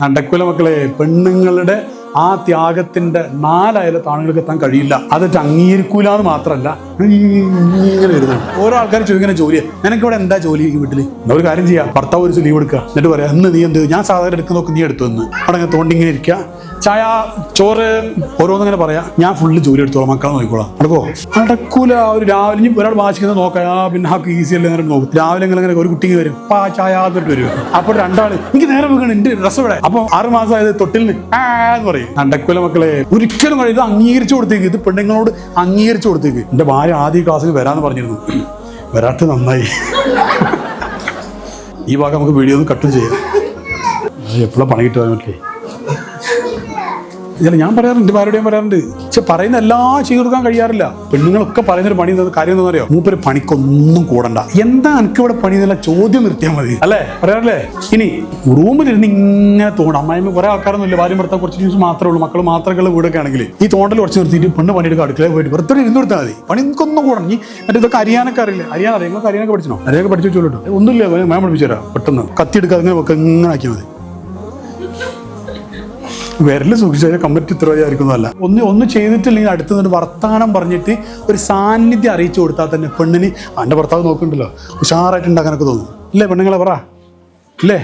നടക്കൂല മക്കളെ. പെണ്ണുങ്ങളുടെ ആ ത്യാഗത്തിന്റെ 4 അയലത്ത് ആണുങ്ങൾക്ക് എത്താൻ കഴിയില്ല. അതൊട്ട് അംഗീകരിക്കൂല എന്ന് മാത്രമല്ല, ഇങ്ങനെ വരുന്നത്. ഓരോ ആൾക്കാർ ചോദിക്കുന്ന ജോലിയാണ്, നിനക്കിവിടെ എന്താ ജോലി ഈ വീട്ടിൽ? എന്നാ ഒരു കാര്യം ചെയ്യാം, ഭർത്താവ് ഒരു ലീവ് എടുക്കുക, എന്നിട്ട് പറയാം ഇന്ന് നീ എന്ത്, ഞാൻ സാധാരണ എടുക്കുന്നതൊക്കെ നീ എടുത്തു എന്ന് അവിടെ തോണ്ടിങ്ങനെ ഇരിക്കുക, ചായ ചോറ് ഓരോന്നിങ്ങനെ പറയാം, ഞാൻ ഫുള്ള് ജോലി എടുത്തോളാം, മക്കളെ നോക്കിക്കോളാം. നടക്കോ? നടക്കൂല. ഒരു രാവിലെ ഒരാൾ വാശിക്കുന്നത് നോക്കാം, പിന്നെ ഹാക്ക് ഈസി അല്ലേ നേരം നോക്കും. രാവിലെ ഇങ്ങനെ ഒരു കുട്ടിക്ക് വരും, പാ ചായ എന്നിട്ട് വരും. അപ്പോൾ 2 ആള് എനിക്ക് നേരെ വീണ് എന്റെ ഡ്രസ്സ് ഇവിടെ. അപ്പൊ 6 മാസം ആയത് തൊട്ടിലിന് എന്ന് പറയും. നടക്കൂല മക്കളെ. ഒരിക്കലും കഴിയും. ഇത് അംഗീകരിച്ചു കൊടുത്തേക്ക്, ഇത് പെണ്ണുങ്ങളോട് അംഗീകരിച്ചു കൊടുത്തേക്ക്. എന്റെ ഭാര്യ ആദ്യ ക്ലാസ്സിൽ വരാന്ന് പറഞ്ഞിരുന്നു, വരാത്ത നന്നായി. ഈ ഭാഗം നമുക്ക് വീഡിയോ ഒന്ന് കട്ടും ചെയ്യാം. എപ്പോഴാണ് പണി കിട്ടുക പറ്റേ? ഇല്ല, ഞാൻ പറയാറുണ്ട്, എൻ്റെ ഭാര്യയോടെയും പറയാറുണ്ട്. പക്ഷെ പറയുന്ന എല്ലാം ചെയ്തു കൊടുക്കാൻ കഴിയാറില്ല. പെണ്ണുങ്ങളൊക്കെ പറയുന്നൊരു പണി കാര്യം എന്താ അറിയോ? മൂപ്പര് പണിക്കൊന്നും കൂടണ്ട, എന്താ എനിക്ക് ഇവിടെ പണി എന്നുള്ള ചോദ്യം നിർത്തിയാൽ മതി, അല്ലേ? പറയാറില്ലേ? ഇനി റൂമിലിരുന്ന് ഇങ്ങനെ തോന്നും. അമ്മായിമ്മ കുറെ ആൾക്കാരൊന്നും ഇല്ല, ഭാര്യ ഭർത്താവ് കുറച്ച് ന്യൂസ് മാത്രമേ ഉള്ളൂ, മക്കൾ മാത്രമേ വീടൊക്കെ ആണെങ്കിൽ ഈ തോണ്ടൽ കുറച്ച് നിർത്തിയിട്ട് പെണ്ണ് പണിയെടുക്കുക, അടുക്കളയിൽ പോയിട്ട് വെറുതെ ഇരുന്ന് കൊടുത്താൽ മതി. പണി നിനക്കൊന്നും കൂടണം. ഈ മറ്റേ ഇതൊക്കെ അറിയാനൊക്കെ അറിയില്ല, അറിയാൻ നിങ്ങൾക്ക് അറിയാനൊക്കെ പഠിച്ചോ? അറിയാനൊക്കെ പഠിച്ചു വെച്ചോളൂ. ഒന്നുമില്ല, ഞാൻ പഠിപ്പിച്ചു തരാം. പെട്ടെന്ന് കത്തി എടുക്കുക, അങ്ങനെ വെക്കുക, ഇങ്ങനെ ആക്കിയാൽ മതി. വിരല് സൂക്ഷിച്ചാൽ കമ്പറ്റ് ഉത്തരവാദിയായിരിക്കുന്നതല്ല. ഒന്ന് ചെയ്തിട്ടില്ലെങ്കിൽ അടുത്ത് നിന്ന് വർത്താനം പറഞ്ഞിട്ട് ഒരു സാന്നിധ്യം അറിയിച്ചു കൊടുത്താൽ തന്നെ പെണ്ണിന് എൻ്റെ ഭർത്താവ് നോക്കുന്നുണ്ടല്ലോ, ഉഷാറായിട്ട് ഉണ്ടാക്കാനൊക്കെ തോന്നും. ഇല്ലേ പെണ്ണുങ്ങളെ പറ, ഇല്ലേ?